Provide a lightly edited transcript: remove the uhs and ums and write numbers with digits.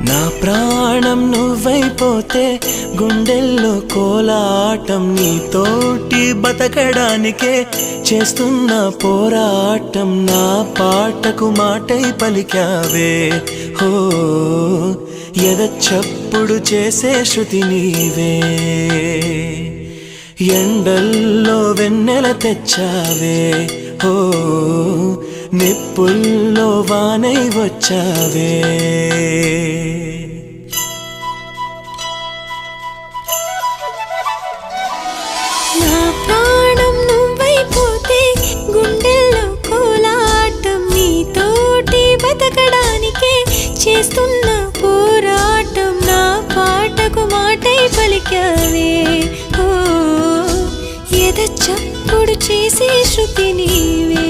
నా ప్రాణం నువ్వైపోతే గుండెల్లో కోలాటం నీతోటి బతకడానికే చేస్తున్న పోరాటం నా పాటకు మాటై పలికావే హో ఎద చప్పుడు చేసే శృతి నీవే ఎండల్లో వెన్నెల తెచ్చావే హో నిప్పుల్లో వానై వచ్చావే నా ప్రాణం నువ్వైపోతే గుండెల్లో కోలాటం నీతోటి బతకడానికే చేస్తున్న పోరాటం నా పాటకు మాటై పలికావే ఓ ఎద చప్పుడు చేసే శృతి నీవే